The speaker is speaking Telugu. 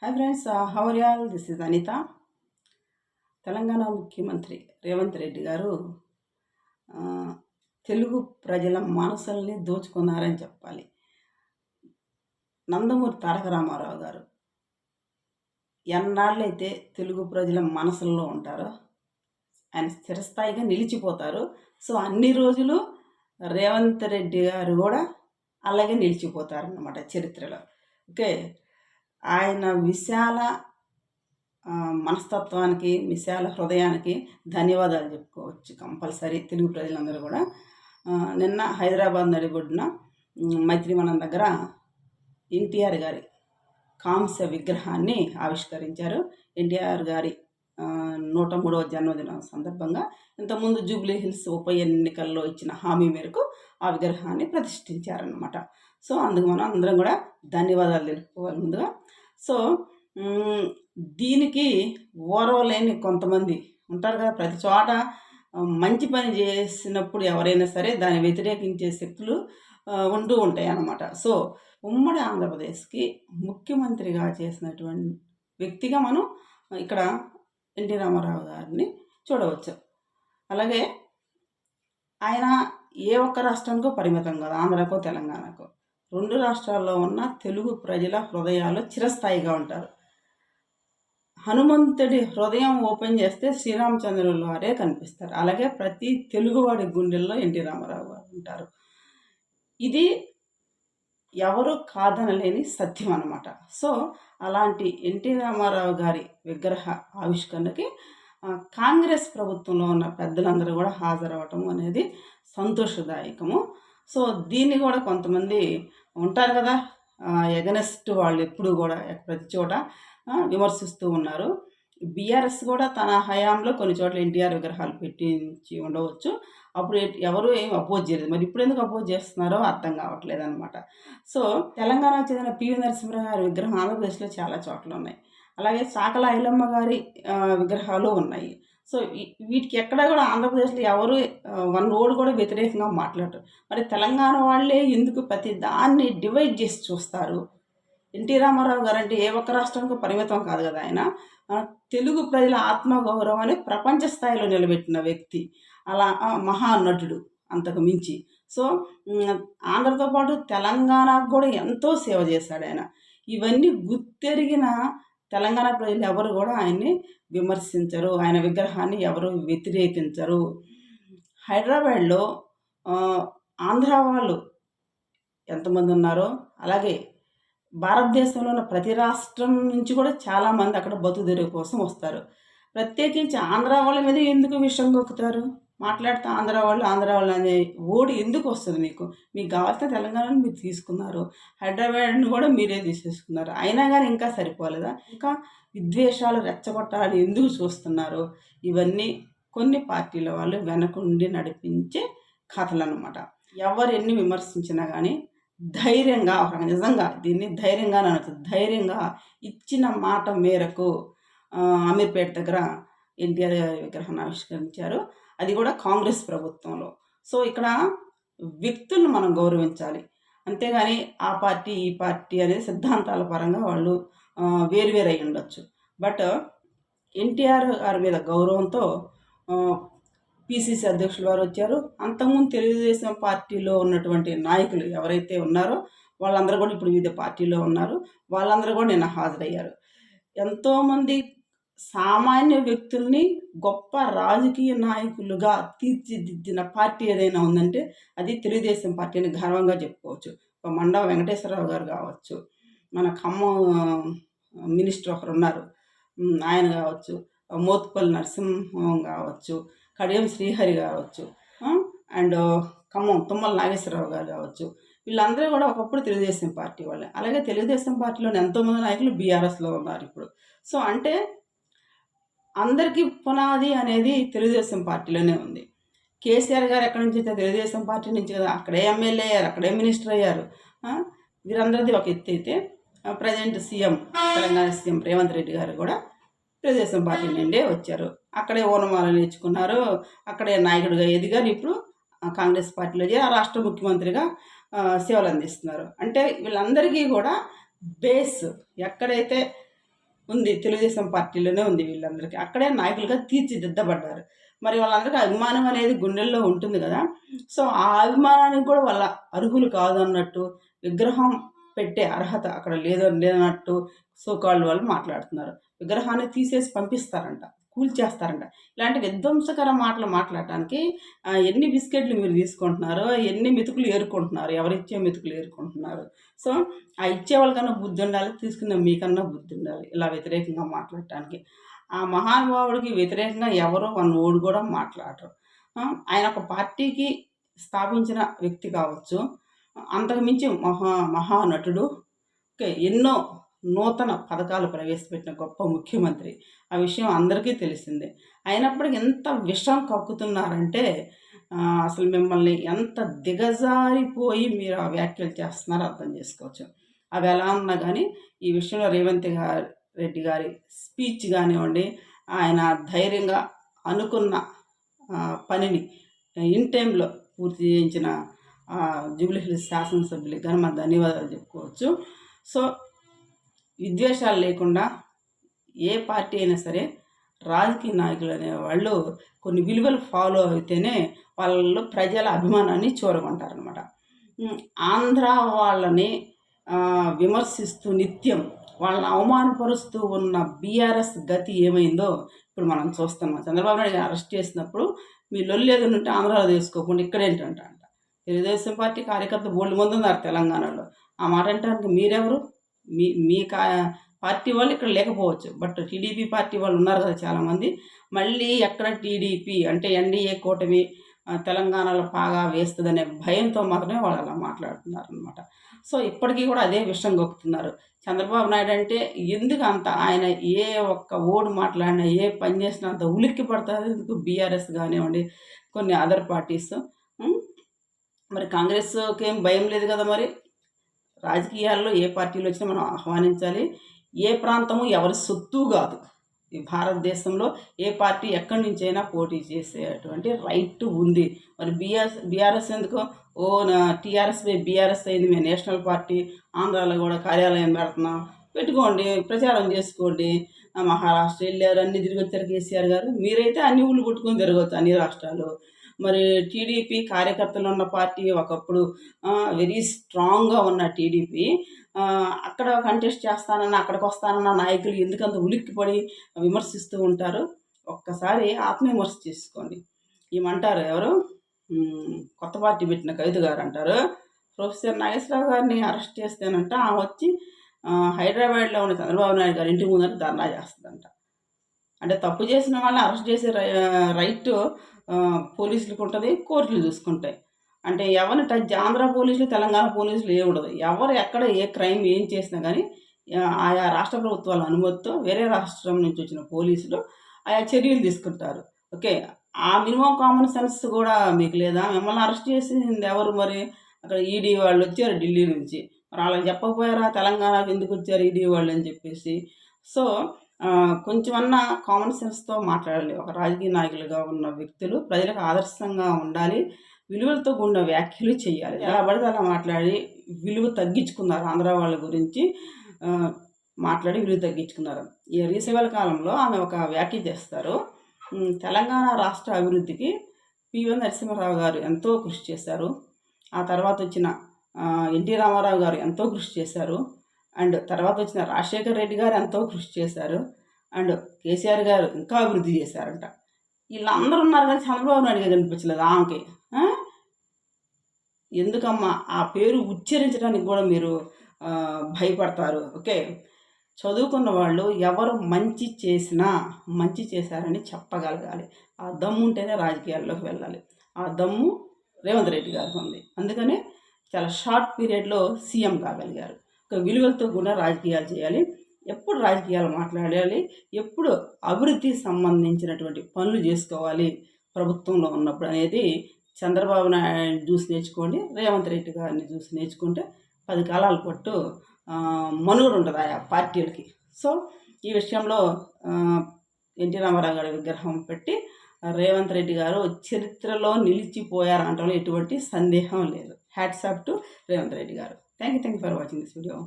Hi friends, how are you all? This is Anita. Telangana ముఖ్యమంత్రి రేవంత్ రెడ్డి గారు ఆ, తెలుగు ప్రజల మనసుల్ని దోచుకున్నారని చెప్పాలి. నందమూరి తారక రామారావు గారు ఎన్నాళ్ళైతే తెలుగు ప్రజల మనసుల్లో ఉంటారో ఆయన స్థిరస్థాయిగా నిలిచిపోతారు. సో అన్ని రోజులు రేవంత్ రెడ్డి గారు కూడా అలాగే నిలిచిపోతారన్నమాట చరిత్రలో. ఓకే, ఆయన విశాల మనస్తత్వానికి, విశాల హృదయానికి ధన్యవాదాలు చెప్పుకోవచ్చు కంపల్సరీ తెలుగు ప్రజలందరూ కూడా. నిన్న హైదరాబాద్ నడిబొడ్డున మైత్రివనం దగ్గర ఎన్టీఆర్ గారి కాంస్య విగ్రహాన్ని ఆవిష్కరించారు. ఎన్టీఆర్ గారి 103వ జన్మదినం సందర్భంగా ఇంతకుముందు జూబ్లీ హిల్స్ ఉప ఎన్నికల్లో ఇచ్చిన హామీ మేరకు ఆ విగ్రహాన్ని ప్రతిష్ఠించారనమాట. సో అందుకు మనం అందరం కూడా ధన్యవాదాలు తెలుపుకోవాలి ముందుగా. సో దీనికి ఓర్వలేని కొంతమంది ఉంటారు కదా, ప్రతి చోట మంచి పని చేసినప్పుడు ఎవరైనా సరే దాన్ని వ్యతిరేకించే శక్తులు ఉంటూ ఉంటాయి అన్నమాట. సో ఉమ్మడి ఆంధ్రప్రదేశ్కి ముఖ్యమంత్రిగా చేసినటువంటి వ్యక్తిగా మనం ఇక్కడ ఎన్టీ రామారావు గారిని చూడవచ్చు. అలాగే ఆయన ఏ ఒక్క రాష్ట్రానికో పరిమితం కాదు, ఆంధ్రాకో తెలంగాణకో. 2 రాష్ట్రాల్లో ఉన్న తెలుగు ప్రజల హృదయాలు చిరస్థాయిగా ఉంటారు. హనుమంతుడి హృదయం ఓపెన్ చేస్తే శ్రీరామచంద్రుల వారే కనిపిస్తారు. అలాగే ప్రతి తెలుగువాడి గుండెల్లో ఎన్టీ రామారావు గారు ఉంటారు. ఇది ఎవరు కాదనలేని సత్యం అన్నమాట. సో అలాంటి ఎన్టీ రామారావు గారి విగ్రహ ఆవిష్కరణకి కాంగ్రెస్ ప్రభుత్వంలో ఉన్న పెద్దలందరూ కూడా హాజరవటం అనేది సంతోషదాయకము. సో దీన్ని కూడా కొంతమంది ఉంటారు కదా, ఎగనెస్ట్ వాళ్ళు ఎప్పుడు కూడా ప్రతి చోట విమర్శిస్తూ ఉన్నారు. బీఆర్ఎస్ కూడా తన హయాంలో కొన్ని చోట్ల ఎన్టీఆర్ విగ్రహాలు పెట్టించి ఉండవచ్చు. అప్పుడు ఎవరు ఏం అపోజ్ చేయలేదు. మరి ఇప్పుడు ఎందుకు అపోజ్ చేస్తున్నారో అర్థం కావట్లేదు అనమాట. సో తెలంగాణకు చెందిన పివి నరసింహరావు గారి విగ్రహం ఆంధ్రప్రదేశ్లో చాలా చోట్ల ఉన్నాయి. అలాగే చాకల ఐలమ్మ గారి విగ్రహాలు ఉన్నాయి. సో వీటికి ఎక్కడ కూడా ఆంధ్రప్రదేశ్లో ఎవరు వన్ రోడ్ కూడా వ్యతిరేకంగా మాట్లాడరు. మరి తెలంగాణ వాళ్ళే ఎందుకు ప్రతి దాన్ని డివైడ్ చేసి చూస్తారు? ఎన్టీ రామారావు గారు అంటే ఏ ఒక్క రాష్ట్రానికి పరిమితం కాదు కదా. ఆయన తెలుగు ప్రజల ఆత్మగౌరవాన్ని ప్రపంచ స్థాయిలో నిలబెట్టిన వ్యక్తి, అలా మహానటుడు అంతకు మించి. సో ఆంధ్రతో పాటు తెలంగాణకు కూడా ఎంతో సేవ చేశాడు ఆయన. ఇవన్నీ గుర్తెరిగిన తెలంగాణ ప్రజలు ఎవరు కూడా ఆయన్ని విమర్శించరు, ఆయన విగ్రహాన్ని ఎవరు వ్యతిరేకించరు. హైదరాబాద్లో ఆంధ్ర వాళ్ళు ఎంతమంది ఉన్నారో అలాగే భారతదేశంలో ఉన్న ప్రతి రాష్ట్రం నుంచి కూడా చాలామంది అక్కడ బతుకుదెరువు కోసం వస్తారు. ప్రత్యేకించి ఆంధ్ర వాళ్ళ మీద ఎందుకు విషయం గొక్కుతారు? మాట్లాడితే ఆంధ్ర వాళ్ళు అనే ఓడి ఎందుకు వస్తుంది? మీకు కావాల్సిన తెలంగాణను మీరు తీసుకున్నారు, హైదరాబాద్ని కూడా మీరే తీసేసుకున్నారు. అయినా కానీ ఇంకా సరిపోలేదా? ఇంకా విద్వేషాలు రెచ్చగొట్టాలని ఎందుకు చూస్తున్నారు? ఇవన్నీ కొన్ని పార్టీల వాళ్ళు వెనకుండి నడిపించే కథలు అన్నమాట. ఎవరు ఎన్ని విమర్శించినా కానీ ధైర్యంగా, నిజంగా దీన్ని ధైర్యంగా అనుతుంది, ధైర్యంగా ఇచ్చిన మాట మేరకు అమీర్పేట దగ్గర ఎన్టీఆర్ గారి విగ్రహాన్ని ఆవిష్కరించారు. అది కూడా కాంగ్రెస్ ప్రభుత్వంలో. సో ఇక్కడ వ్యక్తులను మనం గౌరవించాలి, అంతేగాని ఆ పార్టీ ఈ పార్టీ అనేది సిద్ధాంతాల పరంగా వాళ్ళు వేరువేరు అయి ఉండొచ్చు. బట్ ఎన్టీఆర్ గారి మీద గౌరవంతో పిసిసి అధ్యక్షులు వారు వచ్చారు. అంతకుముందు తెలుగుదేశం పార్టీలో ఉన్నటువంటి నాయకులు ఎవరైతే ఉన్నారో వాళ్ళందరూ కూడా ఇప్పుడు వివిధ పార్టీలో ఉన్నారు. వాళ్ళందరూ కూడా నిన్న హాజరయ్యారు. ఎంతోమంది సామాన్య వ్యక్తుల్ని గొప్ప రాజకీయ నాయకులుగా తీర్చిదిద్దిన పార్టీ ఏదైనా ఉందంటే అది తెలుగుదేశం పార్టీ అని గర్వంగా చెప్పుకోవచ్చు. మండవ వెంకటేశ్వరరావు గారు కావచ్చు, మన ఖమ్మం మినిస్టర్ ఒకరు ఉన్నారు, ఆయన కావచ్చు, మోత్పల్లి నరసింహం కావచ్చు, కడియం శ్రీహరి కావచ్చు, అండ్ ఖమ్మం తుమ్మల నాగేశ్వరరావు గారు కావచ్చు. వీళ్ళందరూ కూడా ఒకప్పుడు తెలుగుదేశం పార్టీ వాళ్ళే. అలాగే తెలుగుదేశం పార్టీలోని ఎంతోమంది నాయకులు బీఆర్ఎస్లో ఉన్నారు ఇప్పుడు. సో అంటే అందరికీ పునాది అనేది తెలుగుదేశం పార్టీలోనే ఉంది. కేసీఆర్ గారు ఎక్కడి నుంచి అయితే తెలుగుదేశం పార్టీ నుంచి కదా, అక్కడే ఎమ్మెల్యే అయ్యారు, అక్కడే మినిస్టర్ అయ్యారు. వీరందరిది ఒక ఎత్తు అయితే present CM, Telangana CM Revanth Reddy గారు కూడా తెలుగుదేశం పార్టీ నుండే వచ్చారు. అక్కడే ఓనమాల నేర్చుకున్నారు, అక్కడే నాయకుడిగా ఎదిగారు. ఇప్పుడు కాంగ్రెస్ పార్టీలో చేరి ఆ రాష్ట్ర ముఖ్యమంత్రిగా సేవలు అందిస్తున్నారు. అంటే వీళ్ళందరికీ కూడా బేస్ ఎక్కడైతే ఉంది. తెలుగుదేశం పార్టీలోనే ఉంది వీళ్ళందరికీ. అక్కడే నాయకులుగా తీర్చిదిద్దబడ్డారు. మరి వాళ్ళందరికీ అభిమానం అనేది గుండెల్లో ఉంటుంది కదా! సో, ఆ అభిమానానికి కూడా వాళ్ళ అర్హులు కాదన్నట్టు, విగ్రహం పెట్టే అర్హత అక్కడ లేనట్టు సో కాల్డ్ వాళ్ళు మాట్లాడుతున్నారు. విగ్రహాన్ని తీసేసి పంపిస్తారంట. కూల్చేస్తారంట. ఇలాంటి విధ్వంసకర మాటలు మాట్లాడటానికి ఎన్ని బిస్కెట్లు మీరు తీసుకుంటున్నారో, ఎన్ని మెతుకులు ఏరుకుంటున్నారు, ఎవరిచ్చే మెతుకులు ఏరుకుంటున్నారు. సో, ఆ ఇచ్చేవాళ్ళకన్నా బుద్ధుండాలి, తీసుకున్న మీకన్నా బుద్ధుండాలి ఇలా వ్యతిరేకంగా మాట్లాడటానికి. ఆ మహానుభావుడికి వ్యతిరేకంగా ఎవరో వన్ ఓడు కూడా మాట్లాడరు. ఆయన ఒక పార్టీకి స్థాపించిన వ్యక్తి కావచ్చు. అంతకు మించి మహానటుడు. ఓకే. ఎన్నో నూతన పథకాలు ప్రవేశపెట్టిన గొప్ప ముఖ్యమంత్రి. ఆ విషయం అందరికీ తెలిసిందే. అయినప్పటికి ఎంత విషం కక్కుతున్నారంటే అసలు మిమ్మల్ని ఎంత దిగజారిపోయి మీరు ఆ వ్యాఖ్యలు చేస్తున్నారో అర్థం చేసుకోవచ్చు. అవి ఎలా ఉన్నా కానీ ఈ విషయంలో రేవంత్ రెడ్డి గారి స్పీచ్ కానివ్వండి, ఆయన ధైర్యంగా అనుకున్న పనిని ఇన్ టైంలో పూర్తి చేయించిన జూబ్లీహిల్స్ శాసనసభ్యులకి కానీ మన ధన్యవాదాలు చెప్పుకోవచ్చు. సో, విద్వేషాలు లేకుండా ఏ పార్టీ అయినా సరే రాజకీయ నాయకులు అనేవాళ్ళు కొన్ని విలువలు ఫాలో అయితేనే వాళ్ళలో ప్రజల అభిమానాన్ని చూరగొంటారనమాట. ఆంధ్ర వాళ్ళని విమర్శిస్తూ నిత్యం వాళ్ళని అవమానపరుస్తూ ఉన్న బీఆర్ఎస్ గతి ఏమైందో ఇప్పుడు మనం చూస్తున్నాం. చంద్రబాబు నాయుడు అరెస్ట్ చేసినప్పుడు మీ లొల్లి ఏదైనా ఉంటే ఆంధ్రాలో తీసుకోకుండా ఇక్కడేంటంట అంట. తెలుగుదేశం పార్టీ కార్యకర్త బోల్డ్ మంది ఉన్నారు తెలంగాణలో. ఆ మాట అంటానికి మీరెవరు? మీ మీ పార్టీ వాళ్ళు ఇక్కడ లేకపోవచ్చు. బట్ టీడీపీ పార్టీ వాళ్ళు ఉన్నారు కదా చాలామంది. మళ్ళీ ఎక్కడ టీడీపీ అంటే ఎన్డీఏ కూటమి తెలంగాణలో పాగా వేస్తుందనే భయంతో మాత్రమే వాళ్ళు అలా మాట్లాడుతున్నారనమాట. సో, ఇప్పటికీ కూడా అదే విషయం గొక్కుతున్నారు. చంద్రబాబు నాయుడు అంటే ఎందుకు అంత ఆయన ఏ ఒక్క ఓడు మాట్లాడినా, ఏ పని చేసినా అంత ఉలిక్కి పడతారు ఎందుకు బీఆర్ఎస్ కానివ్వండి, కొన్ని అదర్ పార్టీస్. మరి కాంగ్రెస్‌కి ఏం భయం లేదు కదా మరి. రాజకీయాల్లో ఏ పార్టీలు వచ్చినా మనం ఆహ్వానించాలి. ఏ ప్రాంతము ఎవరి సొత్తు కాదు. ఈ భారతదేశంలో ఏ పార్టీ ఎక్కడి నుంచైనా పోటీ చేసేటువంటి రైట్ ఉంది. మరి బీఆర్ఎస్ ఎందుకు టీఆర్ఎస్ బీఆర్ఎస్ అయింది, మేము నేషనల్ పార్టీ, ఆంధ్రాలో కూడా కార్యాలయం పెడుతున్నాం, పెట్టుకోండి, ప్రచారం చేసుకోండి. మహారాష్ట్ర వెళ్ళారు, అన్ని తిరిగి వచ్చారు కేసీఆర్ గారు. మీరైతే అన్ని ఊళ్ళు కొట్టుకొని తిరగవచ్చు అన్ని రాష్ట్రాలు. మరి టీడీపీ కార్యకర్తలు ఉన్న పార్టీ ఒకప్పుడు వెరీ స్ట్రాంగ్గా ఉన్న టీడీపీ అక్కడ కంటెస్ట్ చేస్తానన్న, అక్కడికి వస్తానన్న నాయకులు ఎందుకంత ఉలిక్కిపడి విమర్శిస్తూ ఉంటారు. ఒక్కసారి ఆత్మవిమర్శ చేసుకోండి. ఏమంటారు ఎవరు కొత్త పార్టీ పెట్టిన కవిత గారు అంటారు, ప్రొఫెసర్ నాగేశ్వరరావు గారిని అరెస్ట్ చేస్తేనంట ఆమె వచ్చి హైదరాబాద్లో ఉన్న చంద్రబాబు నాయుడు గారి ఇంటి ముందర ధర్నా చేస్తుందంట. అంటే తప్పు చేసిన వాళ్ళని అరెస్ట్ చేసే రైట్ పోలీసులకు ఉంటుంది, కోర్టులు చూసుకుంటాయి. అంటే ఎవరిని టచ్ ఆంధ్ర పోలీసులు, తెలంగాణ పోలీసులు ఉండదు. ఎవరు ఎక్కడ ఏ క్రైమ్ ఏం చేసినా కానీ ఆయా రాష్ట్ర ప్రభుత్వాల అనుమతితో వేరే రాష్ట్రం నుంచి వచ్చిన పోలీసులు ఆయా చర్యలు తీసుకుంటారు. ఓకే. ఆ మినిమం కామన్ సెన్స్ కూడా మీకు లేదా? మిమ్మల్ని అరెస్ట్ చేసింది ఎవరు మరి? అక్కడ ఈడీ వాళ్ళు వచ్చారు ఢిల్లీ నుంచి. మరి వాళ్ళకి చెప్పకపోయారా తెలంగాణకు ఎందుకు వచ్చారు ఈడీ వాళ్ళు అని చెప్పేసి? సో, కొంచెమన్నా కామన్ సెన్స్‌తో మాట్లాడాలి. ఒక రాజకీయ నాయకులుగా ఉన్న వ్యక్తులు ప్రజలకు ఆదర్శంగా ఉండాలి. విలువలతో కూడిన వ్యాఖ్యలు చేయాలి. ఎలా పడితే అలా మాట్లాడి విలువ తగ్గించుకున్నారు ఆంధ్ర వాళ్ళ గురించి మాట్లాడి విలువ తగ్గించుకున్నారు. ఈ ఇటీవల కాలంలో ఆమె ఒక వ్యాఖ్య చేస్తారు. తెలంగాణ రాష్ట్ర అభివృద్ధికి పివి నరసింహారావు గారు ఎంతో కృషి చేశారు. ఆ తర్వాత వచ్చిన ఎన్టీ రామారావు గారు ఎంతో కృషి చేశారు. అండ్ తర్వాత వచ్చిన రాజశేఖర్ రెడ్డి గారు ఎంతో కృషి చేశారు. అండ్ కేసీఆర్ గారు ఇంకా అభివృద్ధి చేశారంట. వీళ్ళందరూ ఉన్నారు కానీ చంద్రబాబు నాయుడు గారు కనిపించలేదు ఆమెకి. ఎందుకమ్మా ఆ పేరు ఉచ్చరించడానికి కూడా మీరు భయపడతారు? ఓకే. చదువుకున్న వాళ్ళు ఎవరు మంచి చేసినా మంచి చేశారని చెప్పగలగాలి. ఆ దమ్ము ఉంటేనే రాజకీయాల్లోకి వెళ్ళాలి. ఆ దమ్ము రేవంత్ రెడ్డి గారికి ఉంది. అందుకనే చాలా షార్ట్ పీరియడ్లో సీఎం కాగలిగారు. ఒక విలువలతో కూడా రాజకీయాలు చేయాలి. ఎప్పుడు రాజకీయాలు మాట్లాడాలి, ఎప్పుడు అభివృద్ధికి సంబంధించినటువంటి పనులు చేసుకోవాలి ప్రభుత్వంలో ఉన్నప్పుడు అనేది చంద్రబాబు నాయుడు చూసి నేర్చుకోండి, రేవంత్ రెడ్డి గారిని చూసి నేర్చుకుంటే 10 కాలాల పట్టు మనుగడ ఉంటుంది ఆయా పార్టీలకి. సో, ఈ విషయంలో ఎన్టీ రామారావు గారి విగ్రహం పెట్టి రేవంత్ రెడ్డి గారు చరిత్రలో నిలిచిపోయారు అనటంలో ఎటువంటి సందేహం లేదు. Hats off to Revanth Reddy గారు. Thank you for watching this video.